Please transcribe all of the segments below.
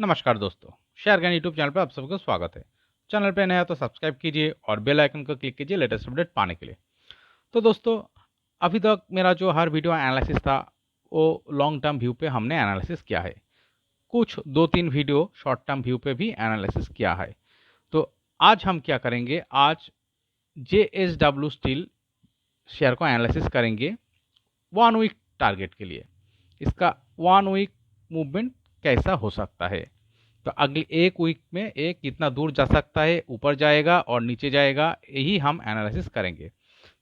नमस्कार दोस्तों, शेयर ज्ञान यूट्यूब चैनल पर आप सबका स्वागत है। चैनल पे नया तो सब्सक्राइब कीजिए और बेल आइकन को क्लिक कीजिए लेटेस्ट अपडेट पाने के लिए। तो दोस्तों, अभी तक मेरा जो हर वीडियो एनालिसिस था वो लॉन्ग टर्म व्यू पे हमने एनालिसिस किया है। कुछ 2-3 वीडियो शॉर्ट टर्म व्यू पे भी एनालिसिस किया है। तो आज हम क्या करेंगे, आज JSW स्टील शेयर को एनालिसिस करेंगे 1 वीक टारगेट के लिए। इसका 1 वीक मूवमेंट कैसा हो सकता है, तो अगले 1 वीक में ये कितना दूर जा सकता है, ऊपर जाएगा और नीचे जाएगा, यही हम एनालिसिस करेंगे।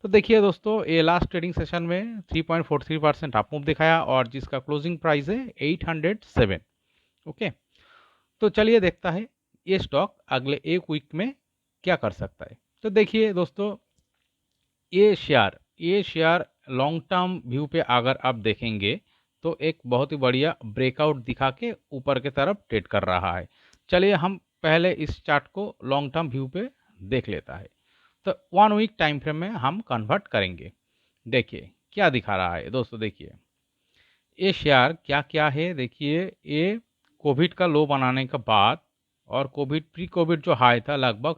तो देखिए दोस्तों, ये लास्ट ट्रेडिंग सेशन में 3.43% अप मूव दिखाया और जिसका क्लोजिंग प्राइस है 807। ओके, तो चलिए देखता है ये स्टॉक अगले 1 वीक में क्या कर सकता है। तो देखिए दोस्तों, ये शेयर लॉन्ग टर्म व्यू पे अगर आप देखेंगे तो एक बहुत ही बढ़िया ब्रेकआउट दिखा के ऊपर की तरफ ट्रेड कर रहा है। चलिए हम पहले इस चार्ट को लॉन्ग टर्म व्यू पे देख लेता है। तो 1 वीक टाइम फ्रेम में हम कन्वर्ट करेंगे। देखिए क्या दिखा रहा है दोस्तों। देखिए ये शेयर क्या क्या है। देखिए ये कोविड का लो बनाने के बाद और प्री कोविड जो हाई था लगभग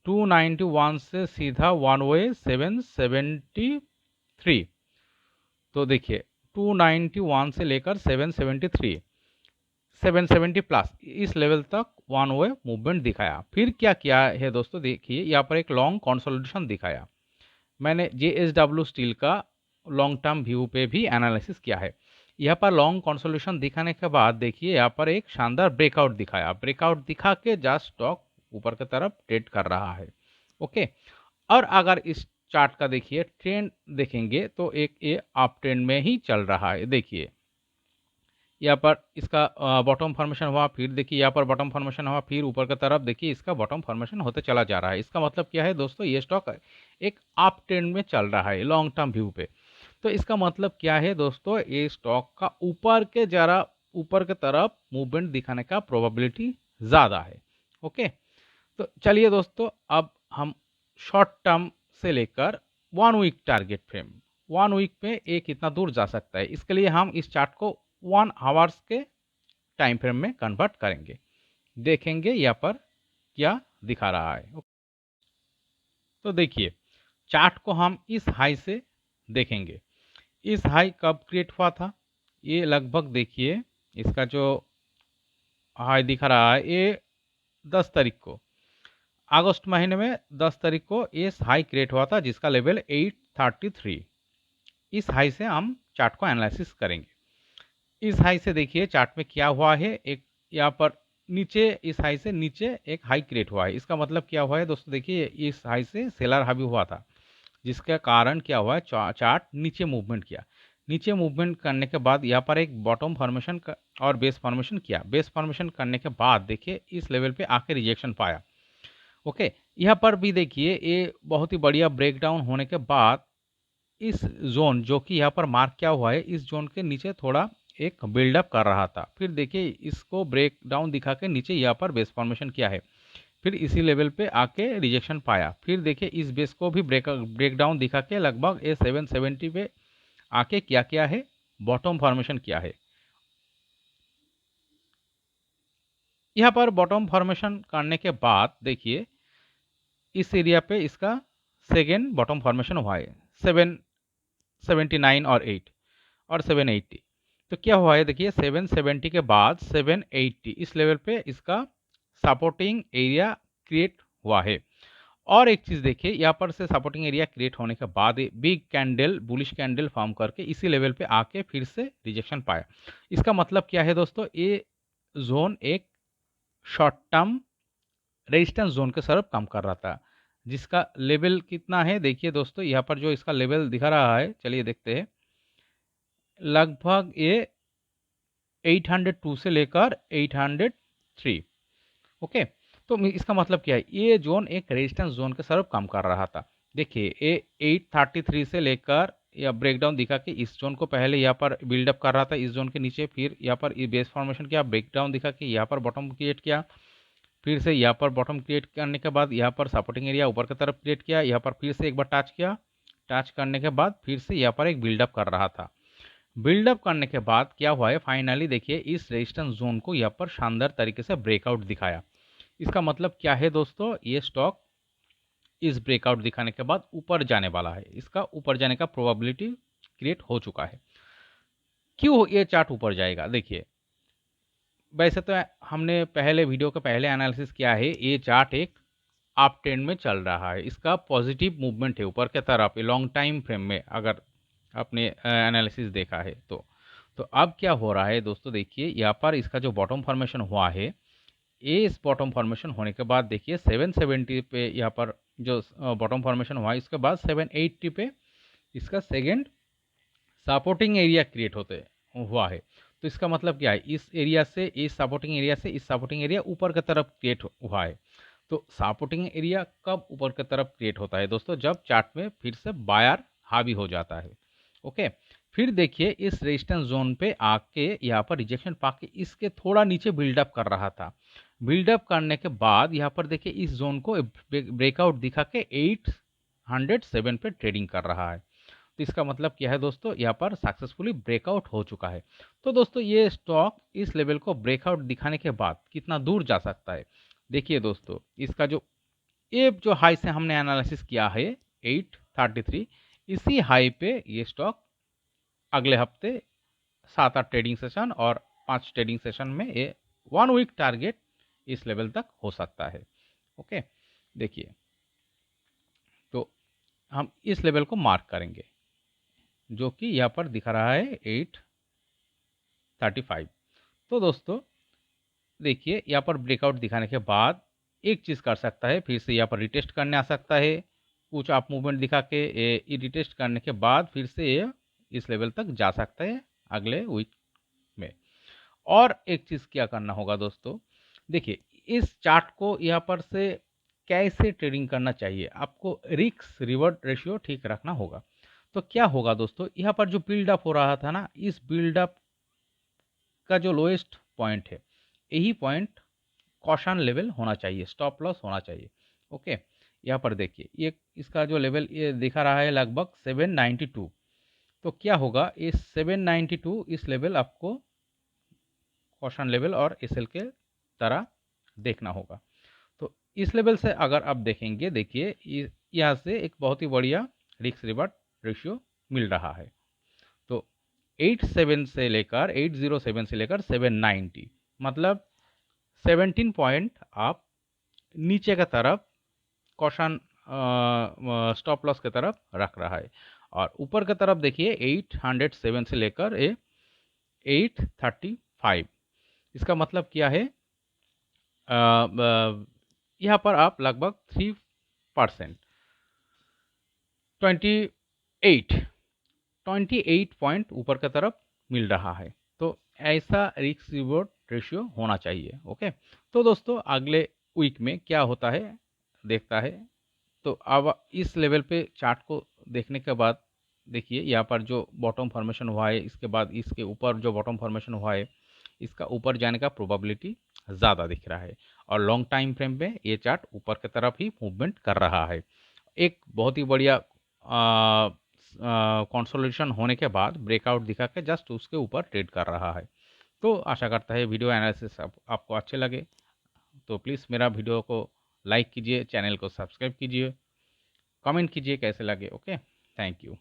291 से सीधा वन वे 773। तो देखिए 291 से लेकर 770 प्लस इस लेवल तक वन वे मूवमेंट दिखाया। फिर क्या किया है दोस्तों, देखिए यहाँ पर एक लॉन्ग कंसोलिडेशन दिखाया। मैंने JSW स्टील का लॉन्ग टर्म व्यू पे भी एनालिसिस किया है। यहाँ पर लॉन्ग कंसोलिडेशन दिखाने के बाद देखिए यहाँ पर एक शानदार ब्रेकआउट दिखाया। ब्रेकआउट दिखा के जस्ट स्टॉक ऊपर की तरफ ट्रेड कर रहा है। ओके, और अगर इस चार्ट का देखिए ट्रेंड देखेंगे तो एक ये अप ट्रेंड में ही चल रहा है। देखिए यहाँ पर इसका बॉटम फॉर्मेशन हुआ, फिर देखिए यहाँ पर बॉटम फॉर्मेशन हुआ, फिर ऊपर की तरफ देखिए इसका बॉटम फॉर्मेशन होते चला जा रहा है। इसका मतलब क्या है दोस्तों, ये स्टॉक एक अप ट्रेंड में चल रहा है लॉन्ग टर्म व्यू पे। तो इसका मतलब क्या है दोस्तों, ये स्टॉक का ऊपर की तरफ मूवमेंट दिखाने का प्रोबेबिलिटी ज़्यादा है। ओके, तो चलिए दोस्तों, अब हम शॉर्ट टर्म से लेकर 1 वीक टारगेट फ्रेम, 1 वीक पे ये कितना दूर जा सकता है, इसके लिए हम इस चार्ट को 1 आवर्स के टाइम फ्रेम में कन्वर्ट करेंगे। देखेंगे यहाँ पर क्या दिखा रहा है। तो देखिए चार्ट को हम इस हाई से देखेंगे। इस हाई कब क्रिएट हुआ था, ये लगभग देखिए इसका जो हाई दिखा रहा है ये 10 तारीख को, अगस्त महीने में 10 तारीख को ये हाई क्रिएट हुआ था जिसका लेवल 833। इस हाई से हम चार्ट को एनालिसिस करेंगे। इस हाई से देखिए चार्ट में क्या हुआ है, एक यहाँ पर नीचे, इस हाई से नीचे एक हाई क्रिएट हुआ है। इसका मतलब क्या हुआ है दोस्तों, देखिए इस हाई से सेलर हावी हुआ था जिसके कारण क्या हुआ है, चार्ट नीचे मूवमेंट किया। नीचे मूवमेंट करने के बाद यहाँ पर एक बॉटम फॉर्मेशन और बेस फॉर्मेशन किया। बेस फॉर्मेशन करने के बाद देखिए इस लेवल पे आके रिजेक्शन पाया। ओके, यहाँ पर भी देखिए ये बहुत ही बढ़िया ब्रेकडाउन होने के बाद इस जोन जो कि यहाँ पर मार्क किया हुआ है, इस जोन के नीचे थोड़ा एक बिल्डअप कर रहा था। फिर देखिए इसको ब्रेक डाउन दिखा के नीचे यहाँ पर बेस फॉर्मेशन किया है, फिर इसी लेवल पे आके रिजेक्शन पाया। फिर देखिए इस बेस को भी ब्रेक डाउन दिखा के लगभग ये 770 पे आके क्या किया है, बॉटम फॉर्मेशन किया है। यहाँ पर बॉटम फॉर्मेशन करने के बाद देखिए इस एरिया पे इसका सेकेंड बॉटम फॉर्मेशन हुआ है 779 और 8 और 780। तो क्या हुआ है देखिए 770 के बाद 780 इस लेवल पे इसका सपोर्टिंग एरिया क्रिएट हुआ है। और एक चीज़ देखिए, यहाँ पर से सपोर्टिंग एरिया क्रिएट होने के बाद big candle, bullish candle form करके इसी लेवल पे आके फिर से रिजेक्शन पाया। इसका मतलब क्या है दोस्तों, ये जोन एक शॉर्ट टर्म रेजिस्टेंस जोन के तरफ काम कर रहा था जिसका लेवल कितना है। देखिए दोस्तों यहाँ पर जो इसका लेवल दिखा रहा है, चलिए देखते हैं, लगभग ये 802 से लेकर 803। ओके, तो इसका मतलब क्या है, ये जोन एक रेजिस्टेंस जोन के तरफ काम कर रहा था। देखिए ये 833 से लेकर या ब्रेकडाउन दिखा के इस जोन को पहले यहाँ पर बिल्डअप कर रहा था इस जोन के नीचे, फिर यहाँ पर बेस फॉर्मेशन किया, ब्रेकडाउन दिखा के यहाँ पर बॉटम क्रिएट किया, फिर से यहाँ पर बॉटम क्रिएट करने के बाद यहाँ पर सपोर्टिंग एरिया ऊपर की तरफ क्रिएट किया, यहाँ पर फिर से एक बार टच किया, टच करने के बाद फिर से यहाँ पर एक बिल्डअप कर रहा था। बिल्डअप करने के बाद क्या हुआ है, फाइनली देखिए इस रेजिस्टेंस जोन को यहाँ पर शानदार तरीके से ब्रेकआउट दिखाया। इसका मतलब क्या है दोस्तों, ये स्टॉक इस ब्रेकआउट दिखाने के बाद ऊपर जाने वाला है, इसका ऊपर जाने का प्रोबेबिलिटी क्रिएट हो चुका है। क्यों ये चार्ट ऊपर जाएगा, देखिए वैसे तो हमने पहले वीडियो का पहले एनालिसिस किया है, ये चार्ट एक अप ट्रेंड में चल रहा है, इसका पॉजिटिव मूवमेंट है ऊपर के तरफ लॉन्ग टाइम फ्रेम में, अगर आपने एनालिसिस देखा है तो अब क्या हो रहा है दोस्तों, देखिए यहाँ पर इसका जो बॉटम फॉर्मेशन हुआ है, ये इस बॉटम फॉर्मेशन होने के बाद देखिए 770 पे यहाँ पर जो बॉटम फॉर्मेशन हुआ है, इसके बाद 780 पे इसका सेकेंड सपोर्टिंग एरिया क्रिएट होते हुआ है। तो इसका मतलब क्या है, इस एरिया से इस सपोर्टिंग एरिया से इस सपोर्टिंग एरिया ऊपर की तरफ क्रिएट हुआ है। तो सपोर्टिंग एरिया कब ऊपर की तरफ क्रिएट होता है दोस्तों, जब चार्ट में फिर से बायर हावी हो जाता है। ओके, फिर देखिए इस रेजिस्टेंस जोन पे आके यहाँ पर रिजेक्शन पाके इसके थोड़ा नीचे बिल्डअप कर रहा था। बिल्डअप करने के बाद यहाँ पर देखिए इस जोन को ब्रेकआउट दिखा के 807 पे ट्रेडिंग कर रहा है। तो इसका मतलब क्या है दोस्तों, यहाँ पर सक्सेसफुली ब्रेकआउट हो चुका है। तो दोस्तों ये स्टॉक इस लेवल को ब्रेकआउट दिखाने के बाद कितना दूर जा सकता है, देखिए दोस्तों इसका जो हाई से हमने एनालिसिस किया है 833, इसी हाई पे ये स्टॉक अगले हफ्ते 7-8 ट्रेडिंग सेशन और 5 ट्रेडिंग सेशन में ये 1 वीक टारगेट इस लेवल तक हो सकता है। ओके, देखिए तो हम इस लेवल को मार्क करेंगे जो कि यहाँ पर दिखा रहा है 835। तो दोस्तों देखिए यहाँ पर ब्रेकआउट दिखाने के बाद एक चीज़ कर सकता है, फिर से यहाँ पर रिटेस्ट करने आ सकता है, कुछ आप मूवमेंट दिखा के ये रिटेस्ट करने के बाद फिर से ये इस लेवल तक जा सकता है अगले वीक में। और एक चीज़ क्या करना होगा दोस्तों, देखिए इस चार्ट को यहाँ पर से कैसे ट्रेडिंग करना चाहिए, आपको रिस्क रिवॉर्ड रेशियो ठीक रखना होगा। तो क्या होगा दोस्तों, यहाँ पर जो बिल्डअप हो रहा था ना, इस बिल्डअप का जो लोएस्ट पॉइंट है, यही पॉइंट कॉशन लेवल होना चाहिए, स्टॉप लॉस होना चाहिए। ओके, यहाँ पर देखिए ये इसका जो लेवल ये दिखा रहा है लगभग 792। तो क्या होगा, इस 792 इस लेवल आपको कॉशन लेवल और एसएल के तरह देखना होगा। तो इस लेवल से अगर आप देखेंगे, देखिए यहाँ से एक बहुत ही बढ़िया रिस्क रिवॉर्ड रेशियो मिल रहा है। तो 807 से लेकर 790, मतलब 17 पॉइंट आप नीचे की तरफ कॉशन स्टॉप लॉस की तरफ रख रहा है, और ऊपर की तरफ देखिए 807 से लेकर 835। इसका मतलब क्या है, यहाँ पर आप लगभग 3% 28 पॉइंट ऊपर की तरफ मिल रहा है। तो ऐसा रिस्क रिवॉर्ड रेशियो होना चाहिए। ओके, तो दोस्तों अगले वीक में क्या होता है देखता है। तो अब इस लेवल पे चार्ट को देखने के बाद देखिए यहाँ पर जो बॉटम फॉर्मेशन हुआ है, इसके बाद इसके ऊपर जो बॉटम फॉर्मेशन हुआ है, इसका ऊपर जाने का प्रोबेबिलिटी ज़्यादा दिख रहा है, और लॉन्ग टाइम फ्रेम में ये चार्ट ऊपर की तरफ ही मूवमेंट कर रहा है। एक बहुत ही बढ़िया कंसोलिडेशन होने के बाद ब्रेकआउट दिखा के जस्ट उसके ऊपर ट्रेड कर रहा है। तो आशा करता है वीडियो एनालिसिस आपको अच्छे लगे, तो प्लीज़ मेरा वीडियो को लाइक कीजिए, चैनल को सब्सक्राइब कीजिए, कमेंट कीजिए कैसे लगे। Okay, thank you.